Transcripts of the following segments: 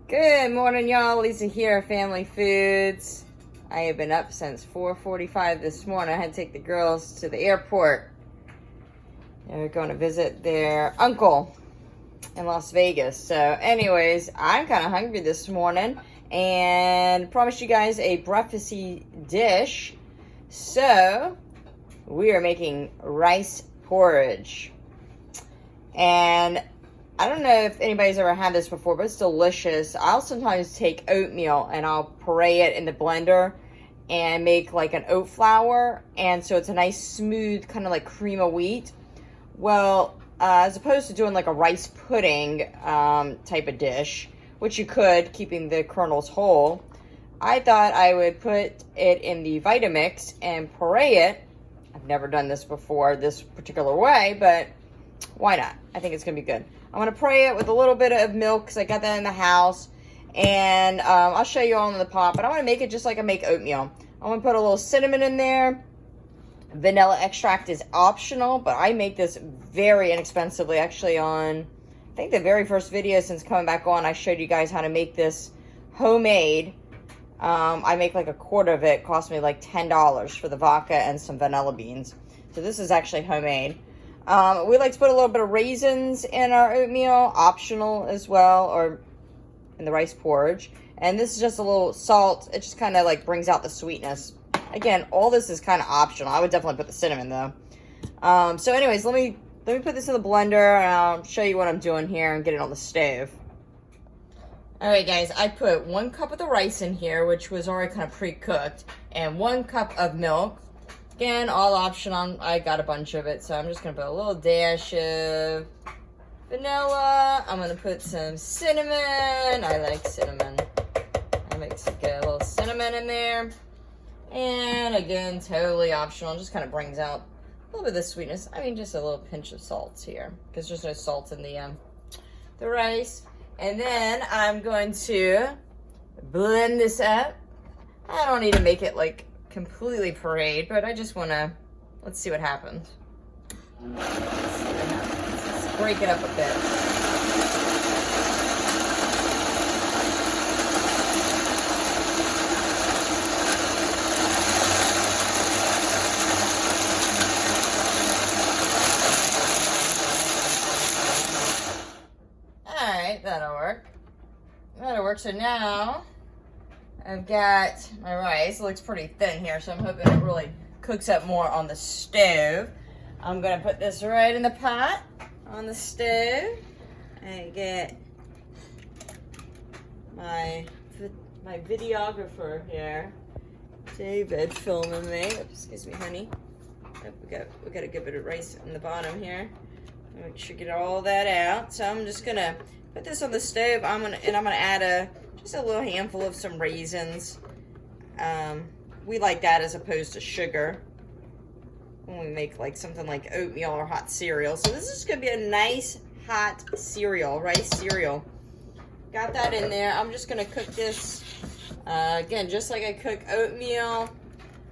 Good morning, y'all. Lisa here, Family Foods. I have been up since 4:45 this morning. I had to take the girls to the airport. They're going to visit their uncle in Las Vegas. So anyways, I'm kind of hungry this morning and promised you guys a breakfasty dish. So we are making rice porridge. And I don't know if anybody's ever had this before, but it's delicious. I'll sometimes take oatmeal and I'll puree it in the blender and make like an oat flour. And so it's a nice smooth kind of like cream of wheat. Well, as opposed to doing like a rice pudding type of dish, which you could, keeping the kernels whole, I thought I would put it in the Vitamix and puree it. I've never done this before this particular way, but why not? I think it's going to be good. I'm going to puree it with a little bit of milk because I got that in the house. And I'll show you all in the pot. But I want to make it just like I make oatmeal. I'm going to put a little cinnamon in there. Vanilla extract is optional, but I make this very inexpensively. Actually on, I think the very first video since coming back on, I showed you guys how to make this homemade. I make like a quart of it. Cost me like $10 for the vodka and some vanilla beans. So this is actually homemade. We like to put a little bit of raisins in our oatmeal, optional as well, or in the rice porridge. And this is just a little salt. It just kind of like brings out the sweetness. Again, all this is kind of optional. I would definitely put the cinnamon though. So anyways, let me put this in the blender and I'll show you what I'm doing here and get it on the stove. All right, guys, I put 1 cup of the rice in here, which was already kind of pre-cooked, and 1 cup of milk. Again, all optional. I got a bunch of it, so I'm just going to put a little dash of vanilla. I'm going to put some cinnamon. I like cinnamon. I mix a little cinnamon in there. And again, totally optional. Just kind of brings out a little bit of the sweetness. I mean, just a little pinch of salt here because there's no salt in the rice. And then I'm going to blend this up. I don't need to make it like completely pureed, but I just want to, let's see what happens. Let's break it up a bit. All right, that'll work. That'll work. So now I've got my rice. It looks pretty thin here, so I'm hoping it really cooks up more on the stove. I'm going to put this right in the pot on the stove. I get my videographer here, David, filming me. Oops, excuse me, honey. Oh, we got a good bit of rice in the bottom here. Make sure you get all that out. So I'm just going to put this on the stove. I'm gonna add just a little handful of some raisins. We like that as opposed to sugar when we make like something like oatmeal or hot cereal. So this is going to be a nice hot cereal, rice cereal. Got that in there. I'm just going to cook this, again, just like I cook oatmeal.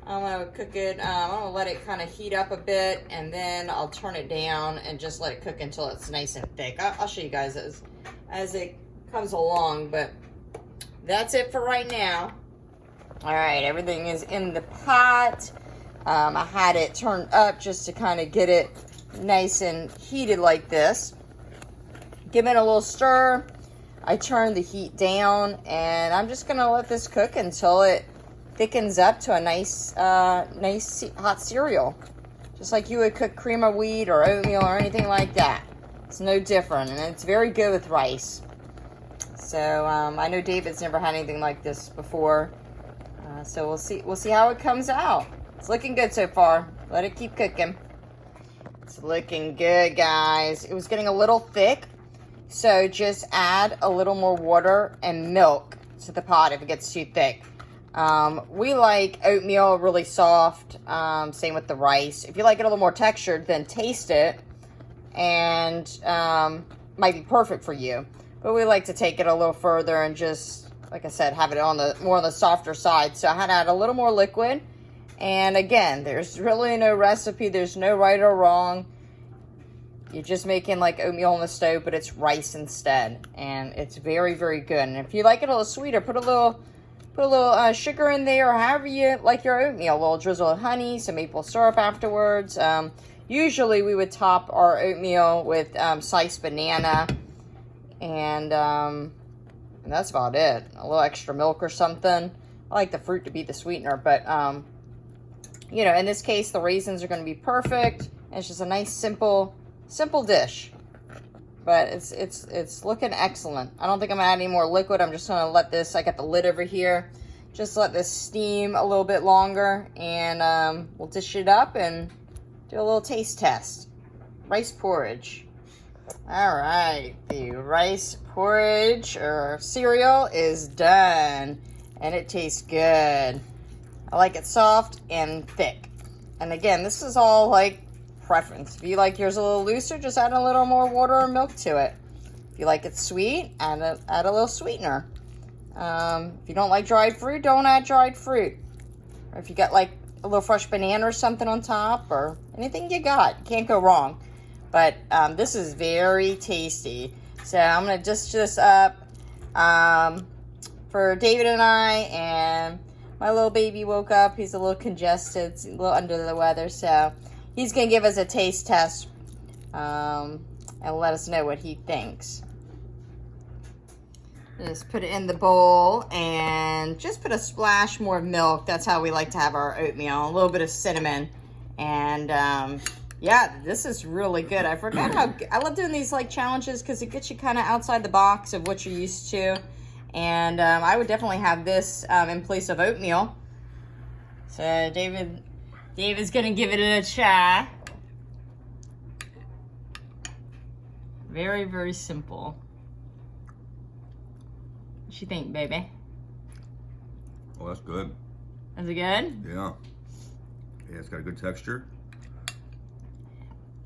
I'm going to cook it, I'm going to let it kind of heat up a bit, and then I'll turn it down and just let it cook until it's nice and thick. I'll show you guys as it comes along, but that's it for right now. All right, everything is in the pot. I had it turned up just to kind of get it nice and heated like this. Give it a little stir. I turn the heat down, and I'm just going to let this cook until it thickens up to a nice hot cereal. Just like you would cook cream of wheat or oatmeal or anything like that. It's no different, and it's very good with rice. So I know David's never had anything like this before. So we'll see how it comes out. It's looking good so far. Let it keep cooking. It's looking good, guys. It was getting a little thick, so just add a little more water and milk to the pot if it gets too thick. We like oatmeal really soft, same with the rice. If you like it a little more textured, then taste it, and might be perfect for you. But we like to take it a little further and just, like I said, have it on more on the softer side. So I had to add a little more liquid. And again, there's really no recipe. There's no right or wrong. You're just making like oatmeal on the stove, but it's rice instead. And it's very, very good. And if you like it a little sweeter, put a little sugar in there, or however you like your oatmeal. A little drizzle of honey, some maple syrup afterwards. Usually we would top our oatmeal with sliced banana, and that's about it. A little extra milk or something. I like the fruit to be the sweetener, but you know, in this case, the raisins are going to be perfect. And it's just a nice, simple dish. But it's looking excellent. I don't think I'm going to add any more liquid. I'm just going to let this, I got the lid over here, just let this steam a little bit longer. And we'll dish it up and do a little taste test. Rice porridge. All right, the rice porridge or cereal is done. And it tastes good. I like it soft and thick. And again, this is all like preference. If you like yours a little looser, just add a little more water or milk to it. If you like it sweet, add a little sweetener. If you don't like dried fruit, don't add dried fruit. Or if you got like a little fresh banana or something on top, or anything you got, can't go wrong. But this is very tasty. So I'm going to dish this up for David and I, and my little baby woke up. He's a little congested, a little under the weather, so he's going to give us a taste test and let us know what he thinks. Just put it in the bowl and just put a splash more of milk. That's how we like to have our oatmeal. A little bit of cinnamon. And yeah, this is really good. I forgot how I love doing these like challenges because it gets you kind of outside the box of what you're used to. And I would definitely have this in place of oatmeal. So David's gonna give it a try. Very, very simple. What you think, baby? Oh, that's good. Is it good? Yeah. Yeah, it's got a good texture.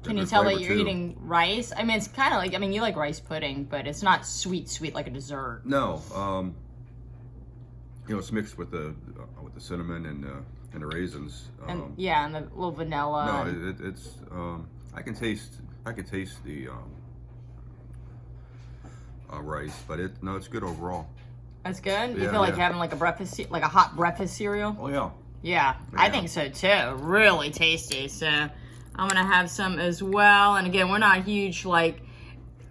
Can you tell that you're eating rice? I mean, it's kind of like, I mean, you like rice pudding, but it's not sweet like a dessert. No, you know, it's mixed with the cinnamon and the raisins. And yeah, and the little vanilla. No, it's I can taste the rice, but it's good overall. That's good. You Yeah, feel like yeah. having like a hot breakfast cereal? Oh yeah. Yeah, I think so too. Really tasty. So I'm gonna have some as well. And again, we're not huge like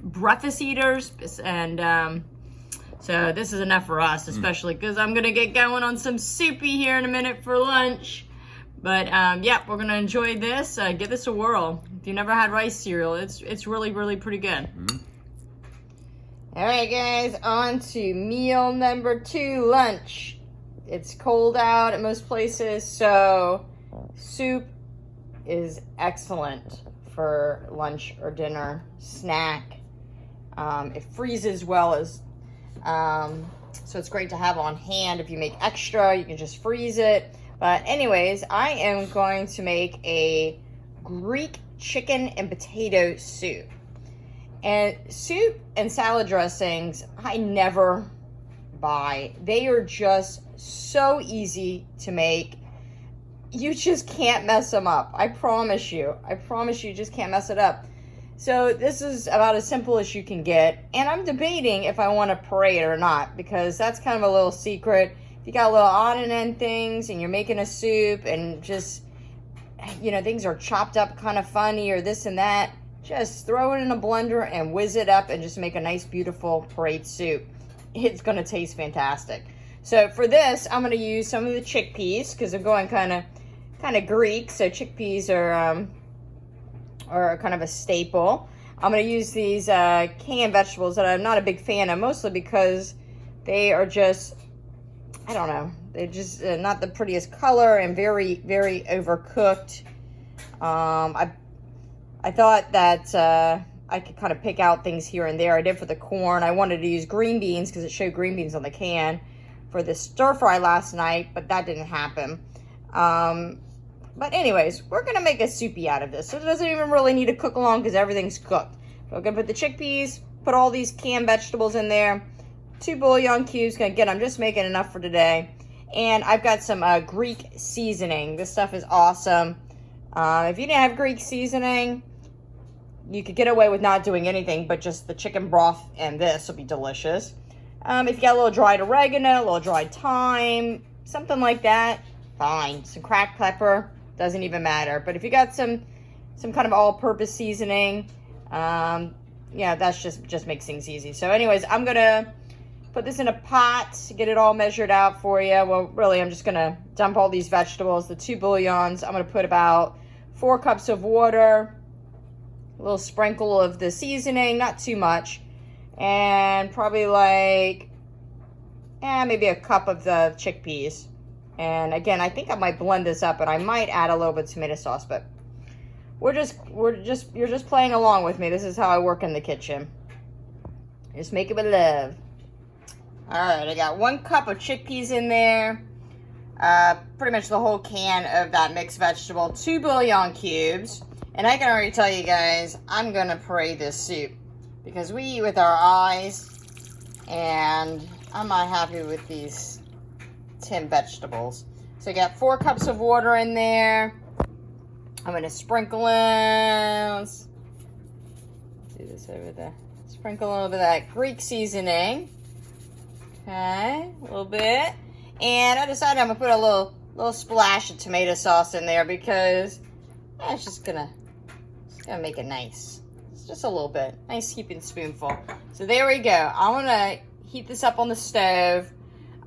breakfast eaters, and so this is enough for us, especially because I'm gonna get going on some soupy here in a minute for lunch. But yeah, we're gonna enjoy this. Give this a whirl. If you never had rice cereal, it's really, really pretty good. All right, guys, on to meal number 2, lunch. It's cold out at most places, so soup is excellent for lunch or dinner snack. It freezes well as so it's great to have on hand. If you make extra, you can just freeze it. But anyways, I am going to make a Greek chicken and potato soup. And soup and salad dressings, I never buy. They are just so easy to make. You just can't mess them up. I promise you. I promise you just can't mess it up. So this is about as simple as you can get. And I'm debating if I want to parade or not, because that's kind of a little secret. If you got a little on and end things and you're making a soup and just, you know, things are chopped up kind of funny or this and that, just throw it in a blender and whiz it up and just make a nice, beautiful parade soup. It's going to taste fantastic. So for this, I'm going to use some of the chickpeas because I'm going kind of Greek. So chickpeas are kind of a staple. I'm going to use these canned vegetables that I'm not a big fan of, mostly because they are just, I don't know, they're just not the prettiest color and very, very overcooked. I thought that I could kind of pick out things here and there. I did for the corn. I wanted to use green beans because it showed green beans on the can for the stir fry last night, but that didn't happen. But anyways, we're going to make a soupy out of this. So it doesn't even really need to cook long because everything's cooked. We're going to put the chickpeas, put all these canned vegetables in there, 2 bouillon cubes. Again, I'm just making enough for today. And I've got some Greek seasoning. This stuff is awesome. If you didn't have Greek seasoning, you could get away with not doing anything, but just the chicken broth and this will be delicious. If you got a little dried oregano, a little dried thyme, something like that, fine. Some cracked pepper, doesn't even matter. But if you got some kind of all-purpose seasoning, yeah, that's just makes things easy. So anyways, I'm gonna put this in a pot to get it all measured out for you. Well, really, I'm just gonna dump all these vegetables, the 2 bouillons. I'm gonna put about 4 cups of water, a little sprinkle of the seasoning, not too much, and probably like, maybe a cup of the chickpeas. And again, I think I might blend this up, and I might add a little bit of tomato sauce, but you're just playing along with me. This is how I work in the kitchen. Just make it with love. All right, I got 1 cup of chickpeas in there. Pretty much the whole can of that mixed vegetable, 2 bouillon cubes. And I can already tell you guys, I'm gonna puree this soup because we eat with our eyes, and I'm not happy with these tin vegetables. So I got 4 cups of water in there. I'm gonna sprinkle in, let's do this over there. Sprinkle a little bit of that Greek seasoning. Okay, a little bit. And I decided I'm gonna put a little splash of tomato sauce in there because it's just gonna make it nice. It's just a little bit. Nice heaping spoonful. So there we go. I'm gonna heat this up on the stove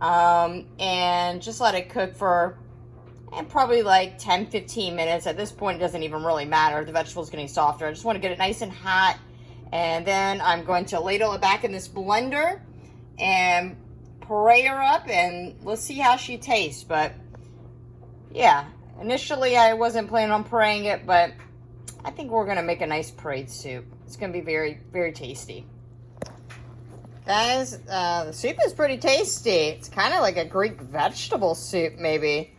and just let it cook for probably like 10-15 minutes. At this point, it doesn't even really matter. The vegetable's getting softer. I just want to get it nice and hot. And then I'm going to ladle it back in this blender and puree her up, and let's see how she tastes. But yeah, initially I wasn't planning on pureeing it, but I think we're gonna make a nice pureed soup. It's gonna be very, very tasty. Guys, the soup is pretty tasty. It's kind of like a Greek vegetable soup, maybe.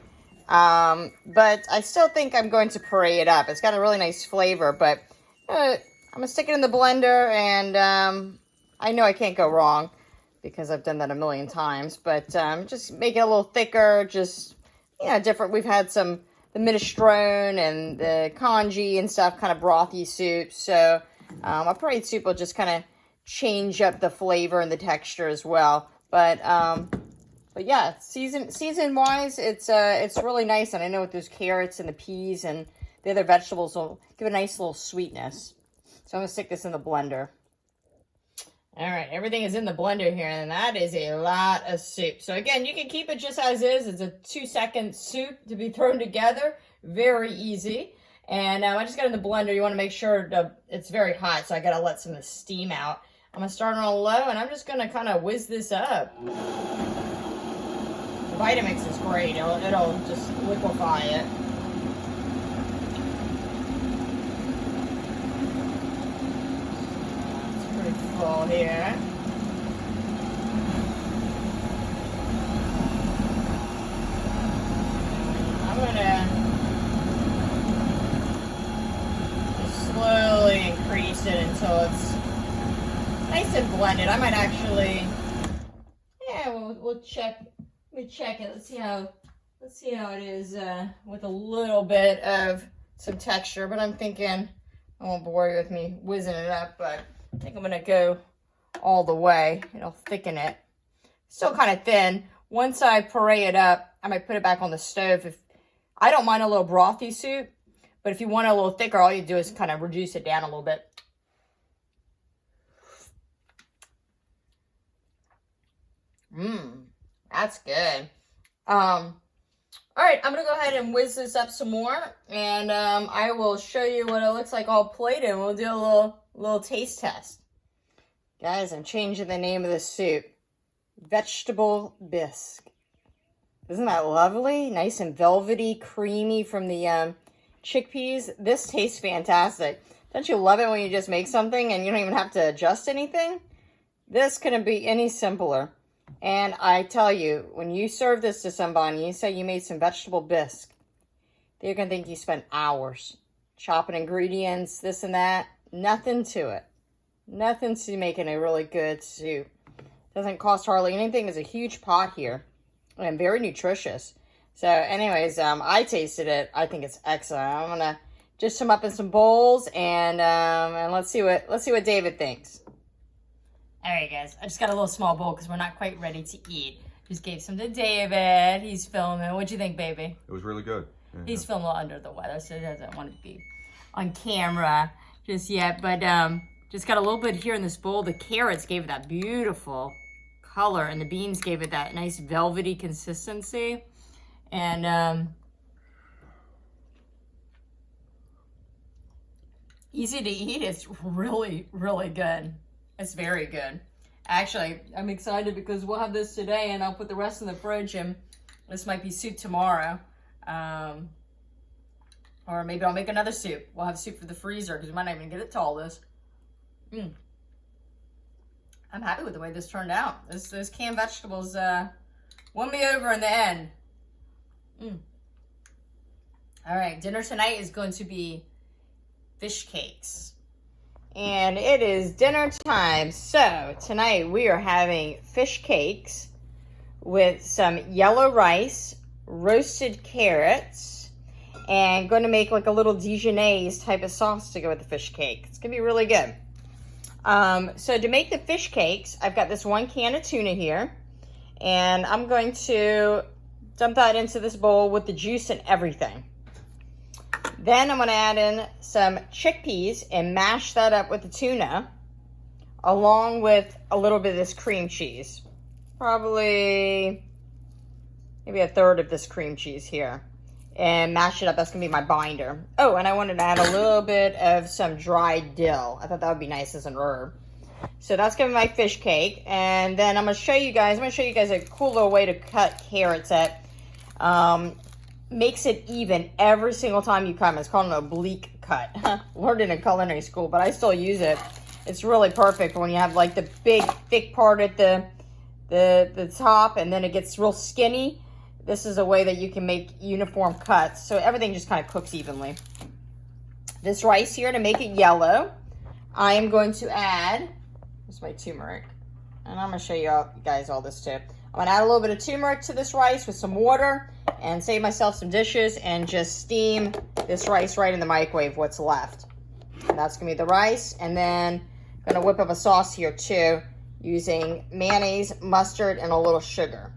But I still think I'm going to puree it up. It's got a really nice flavor, but I'm gonna stick it in the blender, and I know I can't go wrong because I've done that a million times. But just make it a little thicker, just, you know, different. We've had the minestrone and the congee and stuff, kind of brothy soups. So a pureed soup will just kind of change up the flavor and the texture as well. But yeah, season wise, it's really nice. And I know with those carrots and the peas and the other vegetables will give a nice little sweetness. So I'm gonna stick this in the blender. All right, everything is in the blender here, and that is a lot of soup. So again, you can keep it just as is. It's a 2-second soup to be thrown together. Very easy. And I just got in the blender. You want to make sure it's very hot, so I got to let some of the steam out. I'm going to start on low, and I'm just going to kind of whiz this up. The Vitamix is great. It'll just liquefy it. Full here. I'm gonna just slowly increase it until it's nice and blended. I might actually, yeah, we'll check. Let me check it. Let's see how it is with a little bit of some texture. But I'm thinking, I won't bore you with me whizzing it up, but I think I'm going to go all the way. It'll thicken it. Still kind of thin. Once I puree it up, I might put it back on the stove. I don't mind a little brothy soup, but if you want it a little thicker, all you do is kind of reduce it down a little bit. That's good. All right, I'm going to go ahead and whiz this up some more, and I will show you what it looks like all plated, and we'll do a little taste test. Guys, I'm changing the name of this soup. Vegetable bisque. Isn't that lovely? Nice and velvety, creamy from the chickpeas. This tastes fantastic. Don't you love it when you just make something and you don't even have to adjust anything? This couldn't be any simpler. And I tell you, when you serve this to somebody and you say you made some vegetable bisque, they're going to think you spent hours chopping ingredients, this and that. Nothing to it. Nothing to making a really good soup. Doesn't cost hardly anything. There's a huge pot here. And very nutritious. So anyways, I tasted it. I think it's excellent. I'm going to dish them up in some bowls, and let's see what David thinks. All right, guys, I just got a little small bowl because we're not quite ready to eat. Just gave some to David. He's filming. What'd you think, baby? It was really good. Yeah, He's feeling a little under the weather, so he doesn't want to be on camera just yet. But just got a little bit here in this bowl. The carrots gave it that beautiful color, and the beans gave it that nice velvety consistency. And easy to eat. It's really, really good. It's very good. Actually, I'm excited because we'll have this today, and I'll put the rest in the fridge, and this might be soup tomorrow. Or maybe I'll make another soup. We'll have soup for the freezer because we might not even get it to all this. I'm happy with the way this turned out. Those canned vegetables won me over in the end. All right, dinner tonight is going to be fish cakes. And it is dinner time. So tonight we are having fish cakes with some yellow rice, roasted carrots, and going to make like a little Dijonnaise type of sauce to go with the fish cake. It's going to be really good. So to make the fish cakes, I've got this 1 can of tuna here, and I'm going to dump that into this bowl with the juice and everything. Then I'm going to add in some chickpeas and mash that up with the tuna, along with a little bit of this cream cheese. Probably maybe a third of this cream cheese here. And mash it up. That's going to be my binder. Oh, and I wanted to add a little bit of some dried dill. I thought that would be nice as an herb. So that's going to be my fish cake. And then I'm going to show you guys a cool little way to cut carrots that makes it even every single time you cut them. It's called an oblique cut. Learned it in culinary school, but I still use it. It's really perfect when you have like the big, thick part at the top, and then it gets real skinny. This is a way that you can make uniform cuts, so everything just kind of cooks evenly. This rice here, to make it yellow, I am going to add, this is my turmeric, and I'm going to show you guys all this too. I'm going to add a little bit of turmeric to this rice with some water, and save myself some dishes, and just steam this rice right in the microwave, what's left. And that's going to be the rice, and then I'm going to whip up a sauce here too, using mayonnaise, mustard, and a little sugar.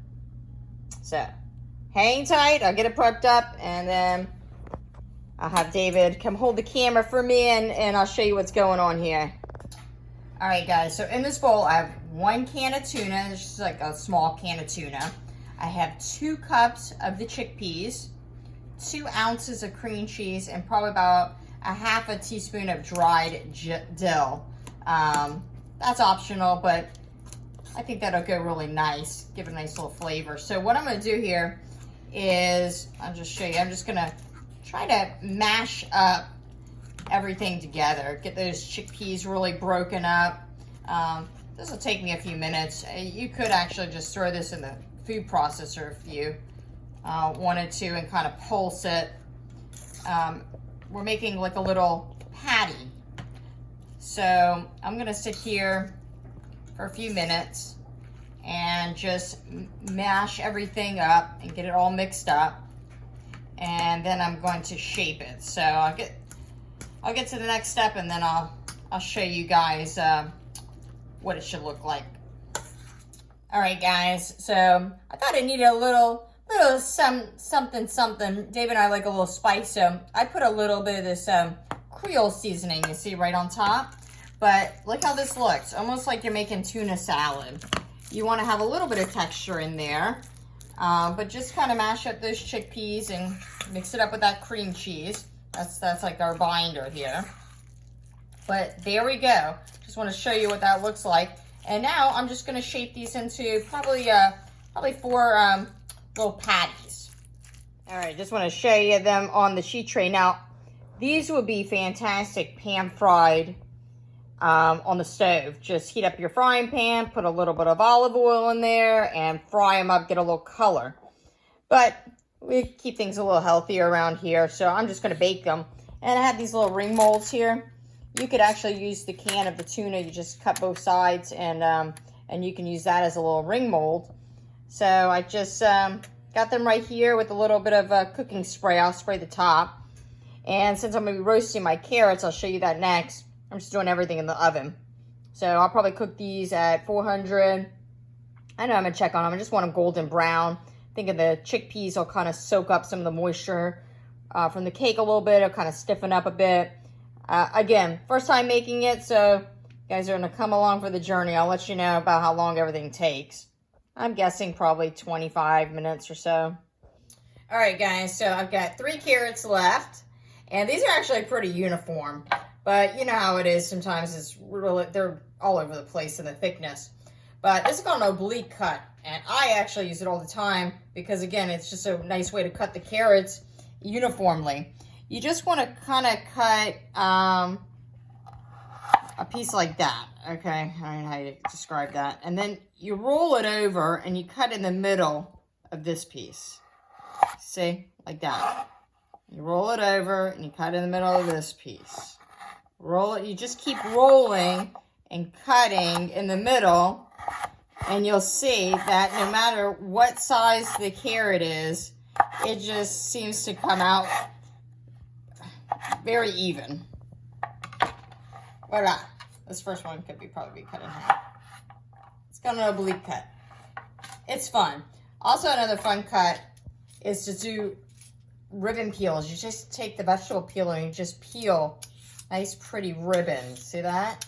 So, hang tight, I'll get it prepped up, and then I'll have David come hold the camera for me, and I'll show you what's going on here. All right, guys, so in this bowl, I have 1 can of tuna. It's just like a small can of tuna. I have 2 cups of the chickpeas, 2 ounces of cream cheese, and probably about a half a teaspoon of dried dill. That's optional, but I think that'll go really nice, give it a nice little flavor. So what I'm going to do here is, I'll just show you, I'm just going to try to mash up everything together, get those chickpeas really broken up. This will take me a few minutes. You could actually just throw this in the food processor if you wanted to, and kind of pulse it. We're making like a little patty. So I'm going to sit here for a few minutes and just mash everything up and get it all mixed up, and then I'm going to shape it. So I'll get to the next step, and then I'll show you guys what it should look like. All right, guys, so I thought it needed a little something. Dave and I like a little spice, so I put a little bit of this Creole seasoning, you see right on top. But look how this looks, almost like you're making tuna salad. You want to have a little bit of texture in there, but just kind of mash up those chickpeas and mix it up with that cream cheese. That's like our binder here. But there we go. Just want to show you what that looks like. And now I'm just going to shape these into probably 4 little patties. All right, just want to show you them on the sheet tray. Now, these would be fantastic pan fried on the stove. Just heat up your frying pan, put a little bit of olive oil in there, and fry them up, get a little color. But we keep things a little healthier around here, so I'm just going to bake them. And I have these little ring molds here. You could actually use the can of the tuna. You just cut both sides, and you can use that as a little ring mold. So I just got them right here with a little bit of cooking spray. I'll spray the top. And since I'm going to be roasting my carrots, I'll show you that next. I'm just doing everything in the oven. So I'll probably cook these at 400. I know I'm going to check on them. I just want them golden brown. Thinking the chickpeas will kind of soak up some of the moisture from the cake a little bit. It'll kind of stiffen up a bit. Again, first time making it, so you guys are going to come along for the journey. I'll let you know about how long everything takes. I'm guessing probably 25 minutes or so. All right, guys, so I've got 3 carrots left. And these are actually pretty uniform. But you know how it is. Sometimes it's really, they're all over the place in the thickness. But this is called an oblique cut. And I actually use it all the time because, again, it's just a nice way to cut the carrots uniformly. You just want to kind of cut a piece like that. Okay, I don't know how to describe that. And then you roll it over and you cut in the middle of this piece. See? Like that. You roll it over and you cut in the middle of this piece. Roll it. You just keep rolling and cutting in the middle. And you'll see that no matter what size the carrot is, it just seems to come out very even. Voila. This first one could probably cut in half. It's got an oblique cut. It's fun. Also, another fun cut is to do ribbon peels. You just take the vegetable peeler and you just peel nice pretty ribbons. See that?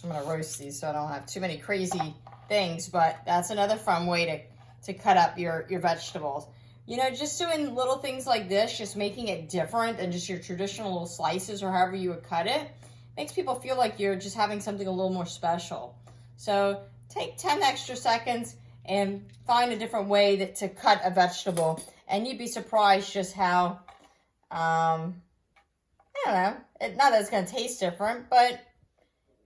I'm going to roast these so I don't have too many crazy things, but that's another fun way to cut up your vegetables. You know, just doing little things like this, just making it different than just your traditional little slices or however you would cut it, makes people feel like you're just having something a little more special. So take 10 extra seconds and find a different way to cut a vegetable, and you'd be surprised just how, I don't know, not that it's going to taste different, but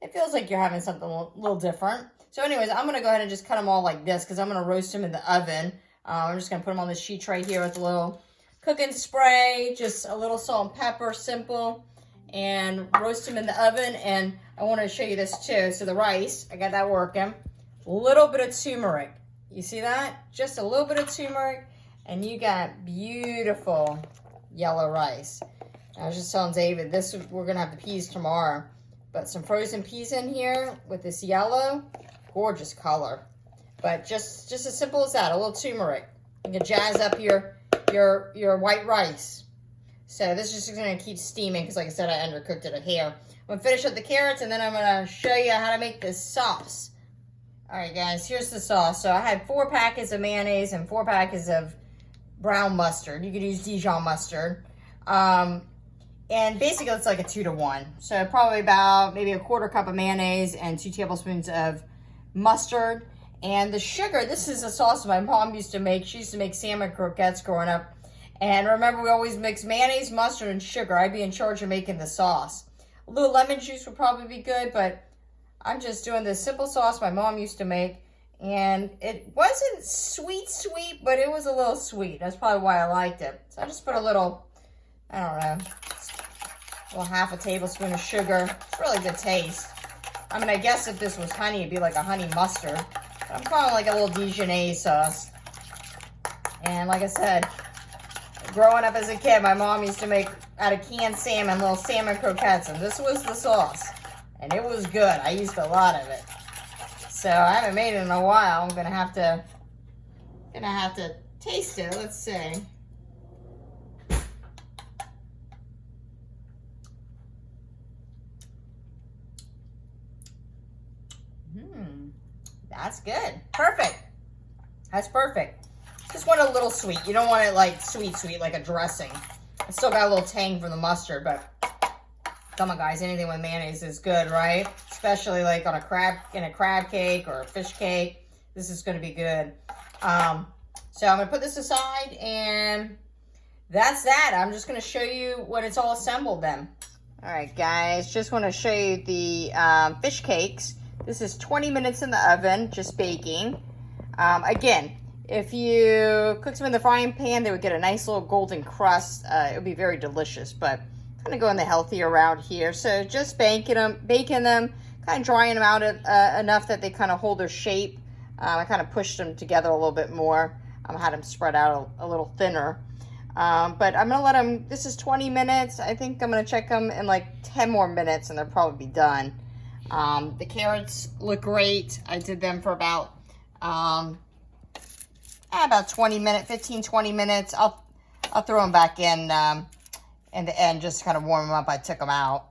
it feels like you're having something a little different. So anyways, I'm going to go ahead and just cut them all like this because I'm going to roast them in the oven. I'm just going to put them on the sheet tray here with a little cooking spray, just a little salt and pepper, simple, and roast them in the oven. And I want to show you this too. So the rice, I got that working. A little bit of turmeric. You see that? Just a little bit of turmeric, and you got beautiful yellow rice. I was just telling David, we're going to have the peas tomorrow. But some frozen peas in here with this yellow, gorgeous color. But just as simple as that, a little turmeric. You can jazz up your white rice. So this is just going to keep steaming because, like I said, I undercooked it here. I'm going to finish up the carrots, and then I'm going to show you how to make this sauce. All right, guys, here's the sauce. So I had 4 packets of mayonnaise and 4 packets of brown mustard. You could use Dijon mustard. And basically, it's like a 2-to-1. So probably about maybe a 1/4 cup of mayonnaise and 2 tablespoons of mustard. And the sugar, this is a sauce my mom used to make. She used to make salmon croquettes growing up. And remember, we always mix mayonnaise, mustard, and sugar. I'd be in charge of making the sauce. A little lemon juice would probably be good, but I'm just doing this simple sauce my mom used to make. And it wasn't sweet, but it was a little sweet. That's probably why I liked it. So I just put a little, I don't know, well, 1/2 tablespoon of sugar. It's really good taste. I mean, I guess if this was honey, it'd be like a honey mustard. But I'm calling it like a little Dijonnaise sauce. And like I said, growing up as a kid, my mom used to make out of canned salmon, little salmon croquettes, and this was the sauce. And it was good. I used a lot of it. So I haven't made it in a while. I'm gonna have to taste it. Let's see. That's good. Perfect. That's perfect. Just want a little sweet. You don't want it like sweet, like a dressing. I still got a little tang from the mustard, but come on, guys. Anything with mayonnaise is good, right? Especially like on a crab cake or a fish cake. This is going to be good. So I'm going to put this aside, and that's that. I'm just going to show you when it's all assembled then. All right, guys. Just want to show you the fish cakes. This is 20 minutes in the oven, just baking. Again, if you cook them in the frying pan, they would get a nice little golden crust. It would be very delicious, but kind of going the healthier route here. So just baking them, kind of drying them out enough that they kind of hold their shape. I kind of pushed them together a little bit more. I had them spread out a little thinner. But I'm gonna let them, this is 20 minutes. I think I'm gonna check them in like 10 more minutes and they'll probably be done. The carrots look great. I did them for about 20 minutes, 15, 20 minutes. I'll throw them back in the end, just to kind of warm them up. I took them out.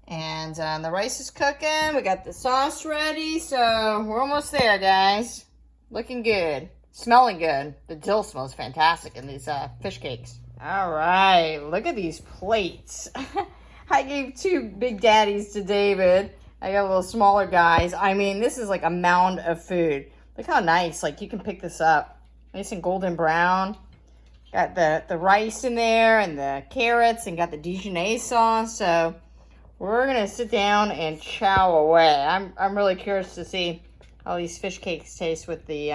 And the rice is cooking. We got the sauce ready. So we're almost there, guys. Looking good. Smelling good. The dill smells fantastic in these fish cakes. All right. Look at these plates. I gave 2 big daddies to David. I got little smaller guys. I mean, this is like a mound of food. Look how nice. Like, you can pick this up. Nice and golden brown. Got the rice in there and the carrots and got the Dijonnaise sauce. So we're going to sit down and chow away. I'm really curious to see how these fish cakes taste with the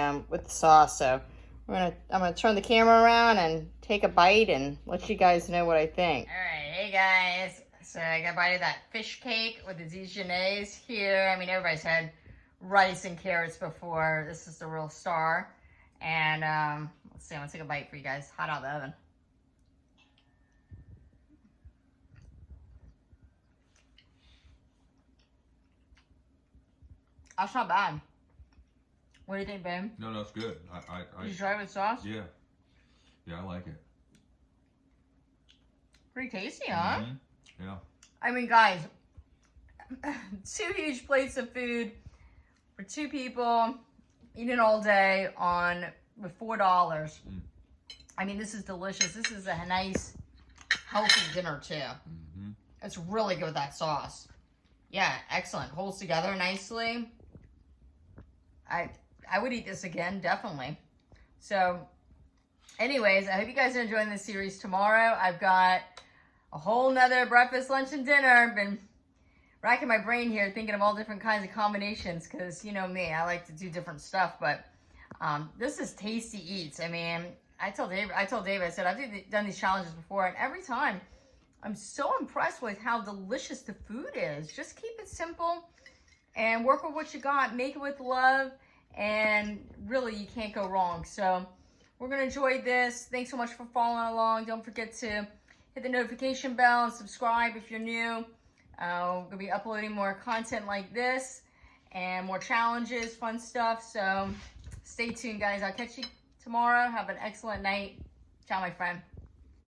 sauce. So I'm gonna turn the camera around and take a bite and let you guys know what I think. All right, hey guys. So I got a bite of that fish cake with the Dijonnaise here. I mean, everybody's had rice and carrots before. This is the real star. And let's see, I'm gonna take a bite for you guys. Hot out of the oven. That's not bad. What do you think, babe? No, that's good. Did you try it with sauce? Yeah. Yeah, I like it. Pretty tasty, huh? Mm-hmm. Yeah. I mean, guys, 2 huge plates of food for 2 people, eating all day with $4. I mean, this is delicious. This is a nice, healthy dinner, too. Mm-hmm. It's really good with that sauce. Yeah, excellent. Holds together nicely. I would eat this again, definitely. So, anyways, I hope you guys are enjoying this series. Tomorrow, I've got a whole nother breakfast, lunch, and dinner. Been racking my brain here thinking of all different kinds of combinations because, you know me, I like to do different stuff. But this is tasty eats. I mean, I told David, I said, I've done these challenges before, and every time I'm so impressed with how delicious the food is. Just keep it simple and work with what you got. Make it with love, and really, you can't go wrong. So we're going to enjoy this. Thanks so much for following along. Don't forget to hit the notification bell and subscribe if you're new. We're going to be uploading more content like this and more challenges, fun stuff. So stay tuned, guys. I'll catch you tomorrow. Have an excellent night. Ciao, my friend.